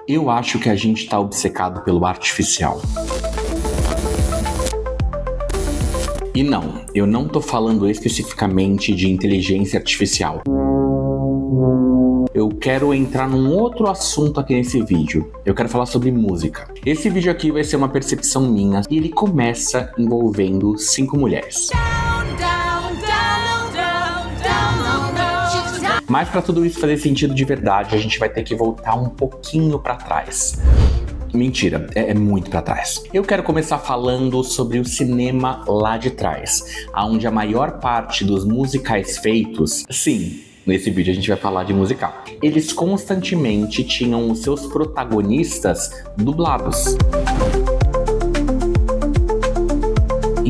Eu acho que a gente tá obcecado pelo artificial. E não, eu não tô falando especificamente de inteligência artificial. Eu quero entrar num outro assunto aqui nesse vídeo. Eu quero falar sobre música. Esse vídeo aqui vai ser uma percepção minha e ele começa envolvendo 5 mulheres. Mas para tudo isso fazer sentido de verdade, a gente vai ter que voltar um pouquinho para trás. Mentira, é muito pra trás. Eu quero começar falando sobre o cinema lá de trás, onde a maior parte dos musicais feitos, sim, nesse vídeo a gente vai falar de musical, eles constantemente tinham os seus protagonistas dublados.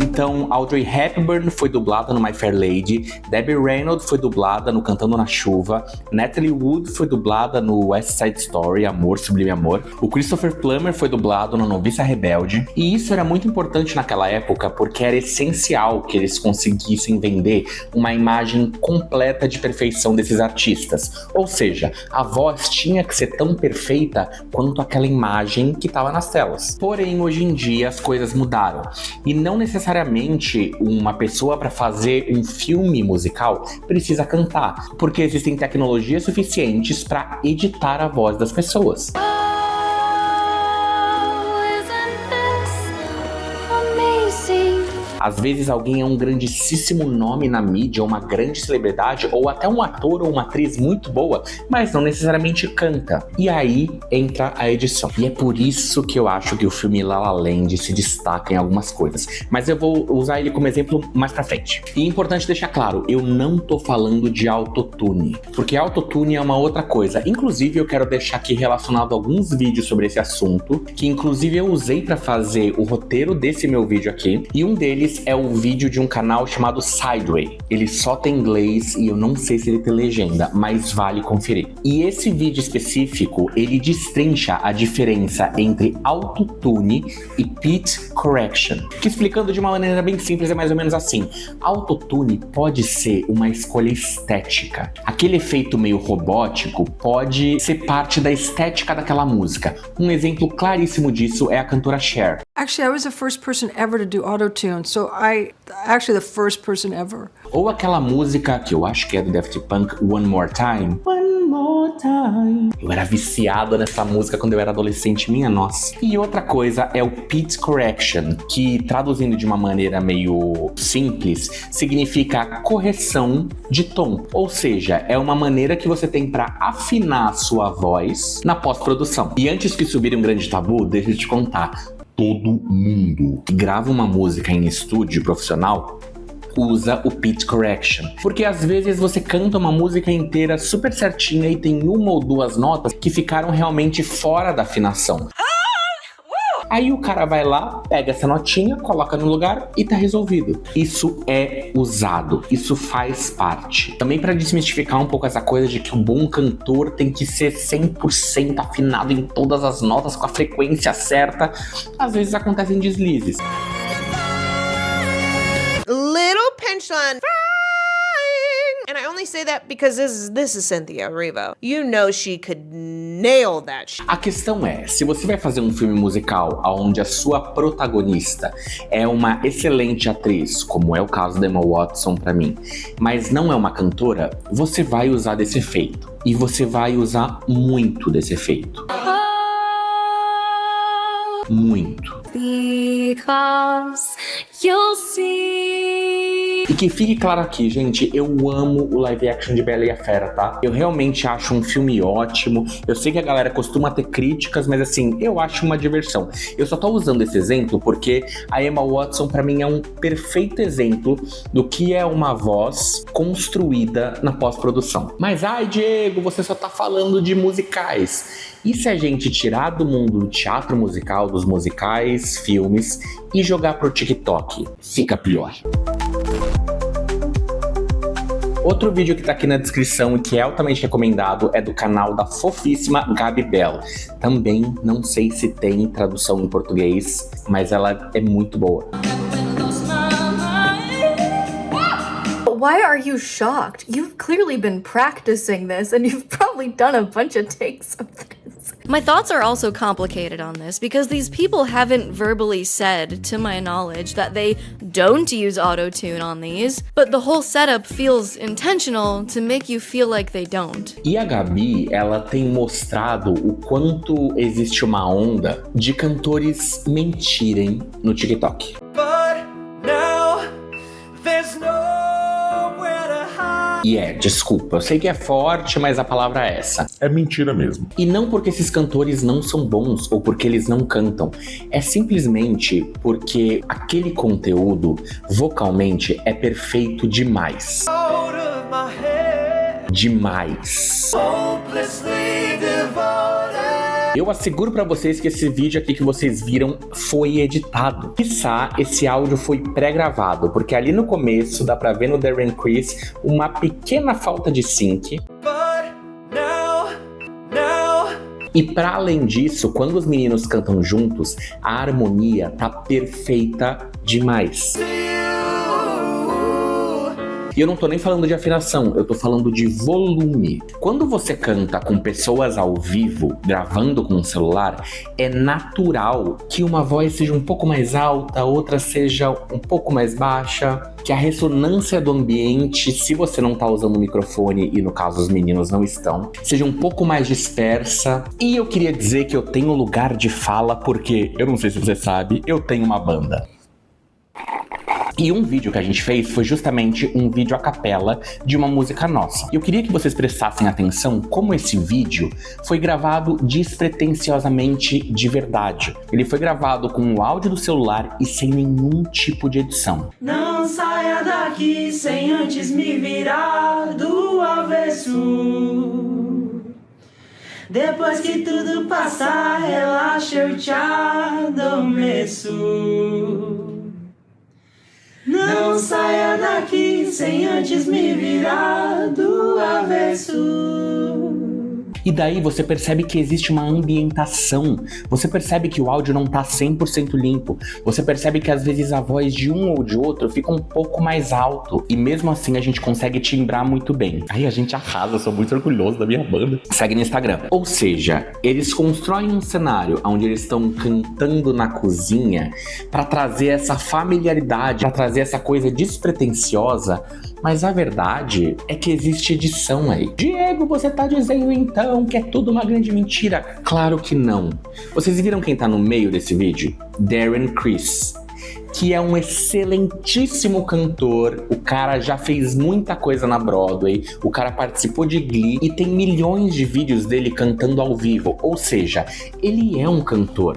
Então, Audrey Hepburn foi dublada no My Fair Lady, Debbie Reynolds foi dublada no Cantando na Chuva, Natalie Wood foi dublada no West Side Story, Amor, Sublime Amor, o Christopher Plummer foi dublado no Noviça Rebelde, e isso era muito importante naquela época porque era essencial que eles conseguissem vender uma imagem completa de perfeição desses artistas, ou seja, a voz tinha que ser tão perfeita quanto aquela imagem que estava nas telas. Porém, hoje em dia as coisas mudaram, e não necessariamente uma pessoa para fazer um filme musical precisa cantar, porque existem tecnologias suficientes para editar a voz das pessoas. Às vezes alguém é um grandíssimo nome na mídia, uma grande celebridade, ou até um ator ou uma atriz muito boa, mas não necessariamente canta. E aí entra a edição. E é por isso que eu acho que o filme La La Land se destaca em algumas coisas. Mas eu vou usar ele como exemplo mais pra frente. E é importante deixar claro, eu não tô falando de autotune, porque autotune é uma outra coisa. Inclusive eu quero deixar aqui relacionado alguns vídeos sobre esse assunto, que inclusive eu usei pra fazer o roteiro desse meu vídeo aqui, e um deles é o vídeo de um canal chamado Sideway. Ele só tem inglês e eu não sei se ele tem legenda, mas vale conferir. E esse vídeo específico, ele destrincha a diferença entre autotune e pitch correction, que explicando de uma maneira bem simples é mais ou menos assim. Autotune pode ser uma escolha estética. Aquele efeito meio robótico pode ser parte da estética daquela música. Um exemplo claríssimo disso é a cantora Cher. Actually, I was the first person ever to do auto-tune, so actually the first person ever. Ou aquela música que eu acho que é do Daft Punk, One More Time. One More Time. Eu era viciado nessa música quando eu era adolescente, minha nossa. E outra coisa é o pitch correction, que traduzindo de uma maneira meio simples, significa correção de tom. Ou seja, é uma maneira que você tem para afinar a sua voz na pós-produção. E antes que subir um grande tabu, deixa eu te contar. Todo mundo que grava uma música em estúdio profissional usa o pitch correction. Porque às vezes você canta uma música inteira super certinha e tem uma ou duas notas que ficaram realmente fora da afinação. Aí o cara vai lá, pega essa notinha, coloca no lugar e tá resolvido. Isso é usado, isso faz parte. Também para desmistificar um pouco essa coisa de que um bom cantor tem que ser 100% afinado em todas as notas com a frequência certa, às vezes acontecem deslizes. Little pinch on and I only say that because this is Cynthia Erivo. You know she could nail that shit. A questão é, se você vai fazer um filme musical onde a sua protagonista é uma excelente atriz, como é o caso da Emma Watson pra mim, mas não é uma cantora, você vai usar desse efeito. E você vai usar muito desse efeito. Muito. Because you'll see. E que fique claro aqui, gente, eu amo o live action de Bela e a Fera, tá? Eu realmente acho um filme ótimo. Eu sei que a galera costuma ter críticas, mas assim, eu acho uma diversão. Eu só tô usando esse exemplo porque a Emma Watson pra mim é um perfeito exemplo do que é uma voz construída na pós-produção. Mas ai, Diego, você só tá falando de musicais. E se a gente tirar do mundo do teatro musical, dos musicais, filmes e jogar pro TikTok? Fica pior. Outro vídeo que tá aqui na descrição e que é altamente recomendado é do canal da fofíssima Gabi Bell. Também não sei se tem tradução em português, mas ela é muito boa. Why are you shocked? You've clearly been practicing this and you've probably done a bunch of takes of this. My thoughts are also complicated on this because these people haven't verbally said, to my knowledge, that they don't use auto-tune on these, but the whole setup feels intentional to make you feel like they don't. E a Gabi, ela tem mostrado o quanto existe uma onda de cantores mentirem no TikTok. E desculpa, eu sei que é forte, mas a palavra é essa. É mentira mesmo. E não porque esses cantores não são bons ou porque eles não cantam. É simplesmente porque aquele conteúdo, vocalmente, é perfeito demais. Demais. Eu asseguro pra vocês que esse vídeo aqui que vocês viram foi editado. Quiçá esse áudio foi pré-gravado, porque ali no começo dá pra ver no Darren Criss uma pequena falta de sync. E pra além disso, quando os meninos cantam juntos, a harmonia tá perfeita demais. E eu não tô nem falando de afinação, eu tô falando de volume. Quando você canta com pessoas ao vivo, gravando com um celular, é natural que uma voz seja um pouco mais alta, outra seja um pouco mais baixa, que a ressonância do ambiente, se você não tá usando o microfone, e no caso os meninos não estão, seja um pouco mais dispersa. E eu queria dizer que eu tenho lugar de fala porque, eu não sei se você sabe, eu tenho uma banda. E um vídeo que a gente fez foi justamente um vídeo a capela de uma música nossa. E eu queria que vocês prestassem atenção como esse vídeo foi gravado despretensiosamente de verdade. Ele foi gravado com o áudio do celular e sem nenhum tipo de edição. Não saia daqui sem antes me virar do avesso. Depois que tudo passar, relaxa, eu te adormeço. Não saia daqui sem antes me virar do avesso. E daí você percebe que existe uma ambientação, você percebe que o áudio não tá 100% limpo, você percebe que às vezes a voz de um ou de outro fica um pouco mais alto, e mesmo assim a gente consegue timbrar muito bem. Aí a gente arrasa, eu sou muito orgulhoso da minha banda. Segue no Instagram. Ou seja, eles constroem um cenário onde eles estão cantando na cozinha pra trazer essa familiaridade, pra trazer essa coisa despretensiosa, mas a verdade é que existe edição aí. Diego, você tá dizendo então que é tudo uma grande mentira? Claro que não. Vocês viram quem tá no meio desse vídeo? Darren Criss, que é um excelentíssimo cantor. O cara já fez muita coisa na Broadway, o cara participou de Glee e tem milhões de vídeos dele cantando ao vivo, ou seja, ele é um cantor.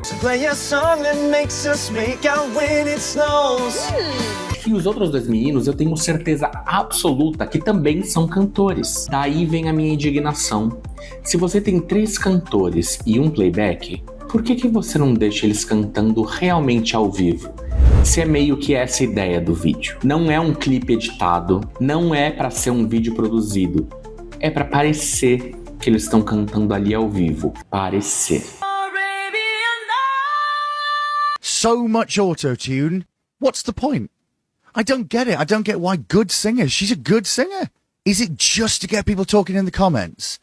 E os outros dois meninos, eu tenho certeza absoluta que também são cantores. Daí vem a minha indignação. Se você tem 3 cantores e um playback, por que você não deixa eles cantando realmente ao vivo? Se é meio que essa a ideia do vídeo. Não é um clipe editado, não é pra ser um vídeo produzido. É pra parecer que eles estão cantando ali ao vivo. Parecer. So much auto-tune. What's the point? I don't get it. I don't get why good singers. She's a good singer. Is it just to get people talking in the comments?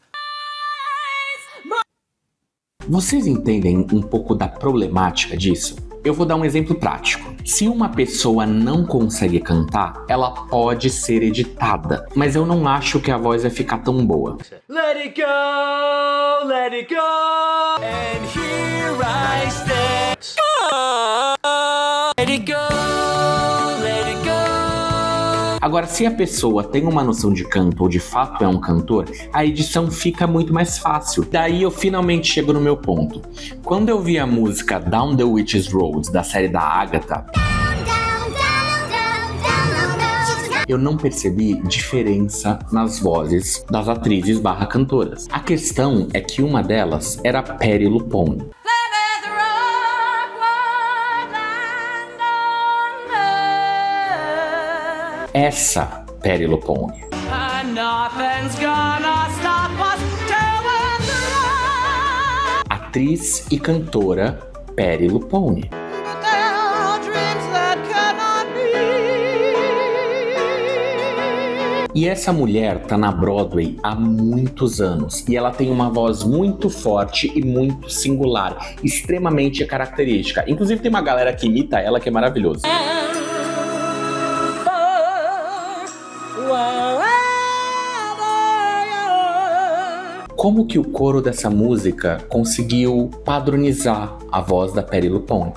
Vocês entendem um pouco da problemática disso? Eu vou dar um exemplo prático. Se uma pessoa não consegue cantar, ela pode ser editada, mas eu não acho que a voz vai ficar tão boa. Let it go, and here I stand. Let it go, let it go. Agora, se a pessoa tem uma noção de canto ou de fato é um cantor, a edição fica muito mais fácil. Daí eu finalmente chego no meu ponto. Quando eu vi a música Down the Witch's Road, da série da Agatha, eu não percebi diferença nas vozes das atrizes / cantoras. A questão é que uma delas era Patti LuPone. Essa Patti LuPone. Atriz e cantora Patti LuPone. E essa mulher tá na Broadway há muitos anos e ela tem uma voz muito forte e muito singular, extremamente característica. Inclusive tem uma galera que imita ela que é maravilhoso. Como que o coro dessa música conseguiu padronizar a voz da Patti LuPone?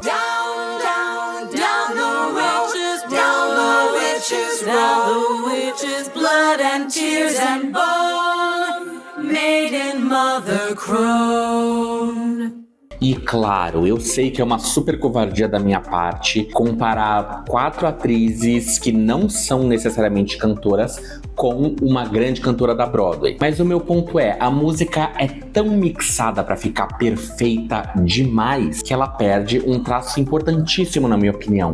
Blood and tears and bone made in Mother Crone. E claro, eu sei que é uma super covardia da minha parte comparar 4 atrizes que não são necessariamente cantoras com uma grande cantora da Broadway. Mas o meu ponto é, a música é tão mixada pra ficar perfeita demais que ela perde um traço importantíssimo, na minha opinião,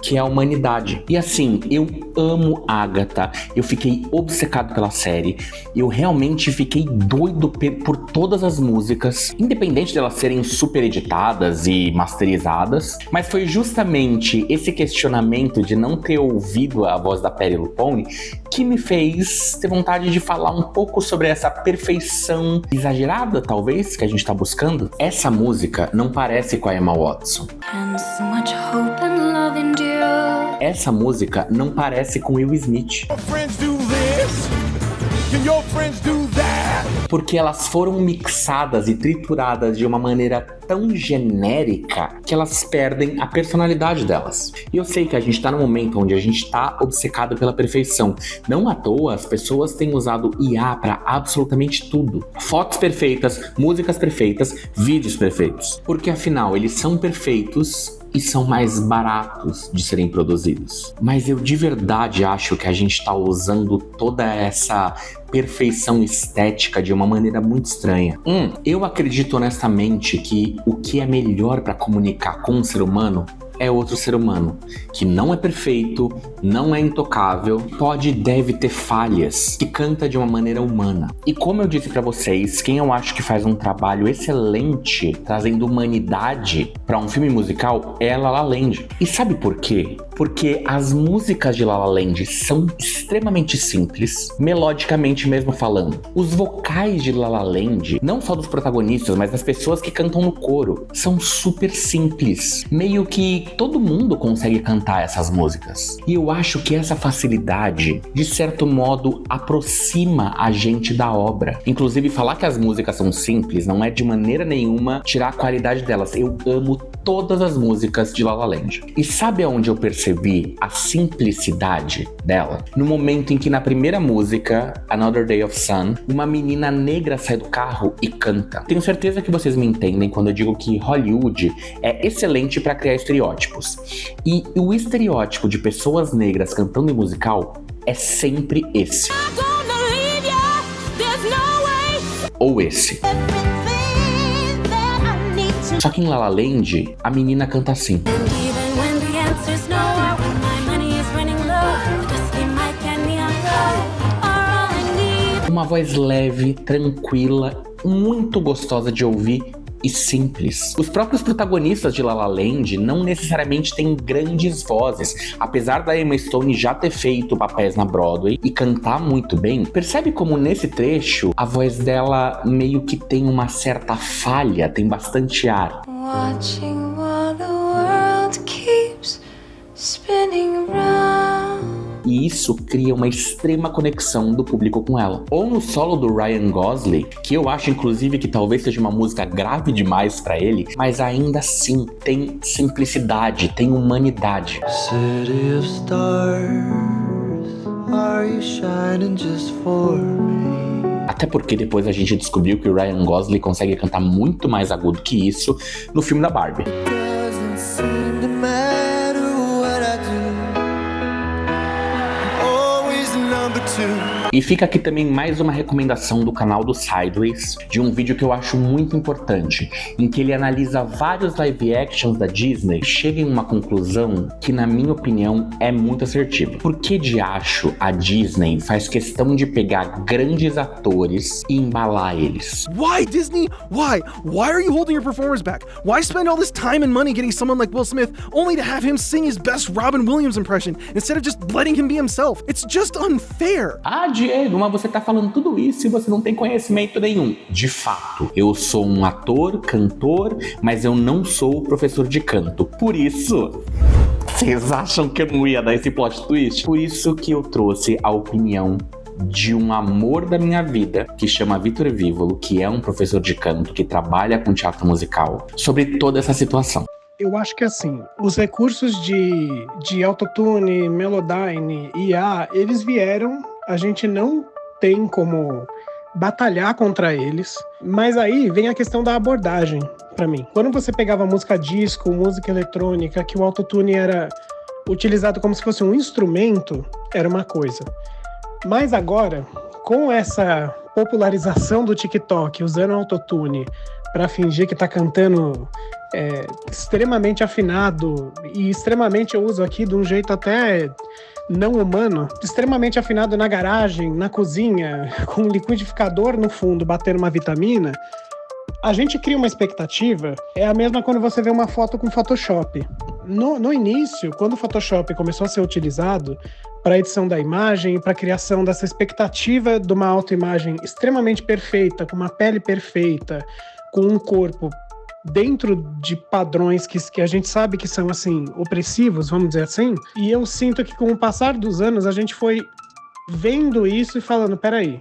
que é a humanidade. E assim, eu amo Agatha, eu fiquei obcecado pela série, eu realmente fiquei doido por todas as músicas, independente delas serem super editadas e masterizadas, mas foi justamente esse questionamento de não ter ouvido a voz da Patti LuPone que me fez ter vontade de falar um pouco sobre essa perfeição exagerada, talvez, que a gente tá buscando. Essa música não parece com a Emma Watson. And so much hope and love endure. Essa música não parece com Will Smith. Porque elas foram mixadas e trituradas de uma maneira tão genérica que elas perdem a personalidade delas. E eu sei que a gente tá num momento onde a gente tá obcecado pela perfeição. Não à toa, as pessoas têm usado IA pra absolutamente tudo. Fotos perfeitas, músicas perfeitas, vídeos perfeitos. Porque afinal, eles são perfeitos e são mais baratos de serem produzidos. Mas eu de verdade acho que a gente tá usando toda essa perfeição estética de uma maneira muito estranha. Eu acredito honestamente que o que é melhor para comunicar com um ser humano é outro ser humano, que não é perfeito, não é intocável, pode e deve ter falhas, que canta de uma maneira humana. E como eu disse pra vocês, quem eu acho que faz um trabalho excelente trazendo humanidade pra um filme musical é a La La Land. E sabe por quê? Porque as músicas de La La Land são extremamente simples, melodicamente mesmo falando. Os vocais de La La Land, não só dos protagonistas, mas das pessoas que cantam no coro, são super simples. Meio que todo mundo consegue cantar essas músicas. E eu acho que essa facilidade, de certo modo, aproxima a gente da obra. Inclusive, falar que as músicas são simples não é de maneira nenhuma tirar a qualidade delas. Eu amo todas as músicas de La La Land. E sabe aonde eu percebi a simplicidade dela? No momento em que na primeira música, Another Day of Sun, uma menina negra sai do carro e canta. Tenho certeza que vocês me entendem quando eu digo que Hollywood é excelente para criar estereótipos. E o estereótipo de pessoas negras cantando em musical é sempre esse. Ou esse. Só que em La La Land, a menina canta assim. Uma voz leve, tranquila, muito gostosa de ouvir e simples. Os próprios protagonistas de La La Land não necessariamente têm grandes vozes. Apesar da Emma Stone já ter feito papéis na Broadway e cantar muito bem, percebe como nesse trecho a voz dela meio que tem uma certa falha, tem bastante ar. Watching while the world keeps spinning round. E isso cria uma extrema conexão do público com ela. Ou no solo do Ryan Gosling, que eu acho inclusive que talvez seja uma música grave demais pra ele, mas ainda assim tem simplicidade, tem humanidade. City of stars, are you shining just for me? Até porque depois a gente descobriu que o Ryan Gosling consegue cantar muito mais agudo que isso no filme da Barbie. Doesn't seem to matter what I do. I'm always number two. E fica aqui também mais uma recomendação do canal do Sideways, de um vídeo que eu acho muito importante, em que ele analisa vários live actions da Disney e chega em uma conclusão que, na minha opinião, é muito assertiva. Por que de acho a Disney faz questão de pegar grandes atores e embalar eles? Why, Disney? Why? Why are you holding your performers back? Why spend all this time and money getting someone like Will Smith only to have him sing his best Robin Williams impression instead of just letting him be himself? It's just unfair. Ah, Diego, mas você tá falando tudo isso e você não tem conhecimento nenhum. De fato, eu sou um ator, cantor, mas eu não sou professor de canto. Por isso... Vocês acham que eu não ia dar esse plot twist? Por isso que eu trouxe a opinião de um amor da minha vida, que chama Vitor Vívolo, que é um professor de canto, que trabalha com teatro musical, sobre toda essa situação. Eu acho que assim, os recursos de autotune, Melodyne, IA, eles vieram, a gente não tem como batalhar contra eles, mas aí vem a questão da abordagem, pra mim. Quando você pegava música disco, música eletrônica, que o autotune era utilizado como se fosse um instrumento, era uma coisa. Mas agora, com essa popularização do TikTok, usando autotune para fingir que tá cantando extremamente afinado, e extremamente eu uso aqui de um jeito até não humano, extremamente afinado na garagem, na cozinha, com um liquidificador no fundo batendo uma vitamina, a gente cria uma expectativa. É a mesma quando você vê uma foto com Photoshop. No início, quando o Photoshop começou a ser utilizado para a edição da imagem e para a criação dessa expectativa de uma autoimagem extremamente perfeita, com uma pele perfeita, com um corpo dentro de padrões que a gente sabe que são, assim, opressivos, vamos dizer assim, e eu sinto que com o passar dos anos a gente foi vendo isso e falando, peraí,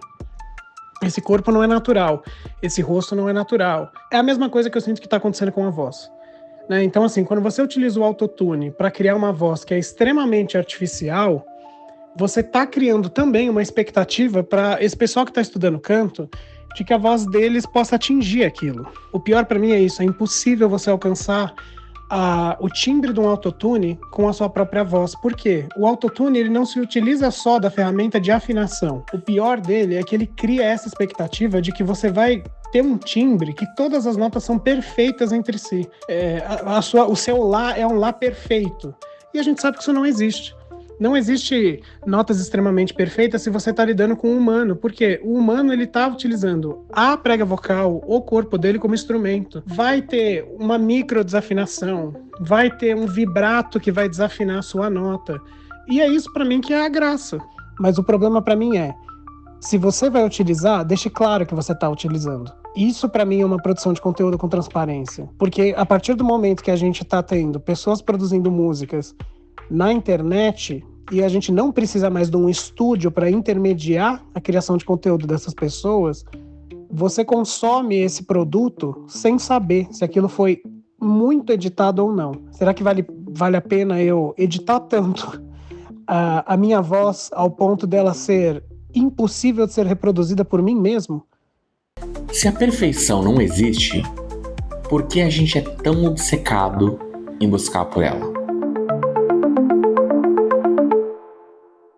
esse corpo não é natural, esse rosto não é natural. É a mesma coisa que eu sinto que está acontecendo com a voz. Né? Então, assim, quando você utiliza o autotune para criar uma voz que é extremamente artificial, você está criando também uma expectativa para esse pessoal que está estudando canto, de que a voz deles possa atingir aquilo. O pior para mim é isso, é impossível você alcançar o timbre de um autotune com a sua própria voz. Por quê? O autotune ele não se utiliza só da ferramenta de afinação. O pior dele é que ele cria essa expectativa de que você vai ter um timbre que todas as notas são perfeitas entre si. O seu lá é um lá perfeito. E a gente sabe que isso não existe. Não existe notas extremamente perfeitas se você está lidando com um humano, porque o humano ele está utilizando a prega vocal, o corpo dele como instrumento. Vai ter uma micro desafinação, vai ter um vibrato que vai desafinar a sua nota. E é isso para mim que é a graça. Mas o problema para mim é, se você vai utilizar, deixe claro que você está utilizando. Isso para mim é uma produção de conteúdo com transparência. Porque a partir do momento que a gente está tendo pessoas produzindo músicas na internet, e a gente não precisa mais de um estúdio para intermediar a criação de conteúdo dessas pessoas, você consome esse produto sem saber se aquilo foi muito editado ou não. Será que vale a pena eu editar tanto a minha voz ao ponto dela ser impossível de ser reproduzida por mim mesmo? Se a perfeição não existe, por que a gente é tão obcecado em buscar por ela?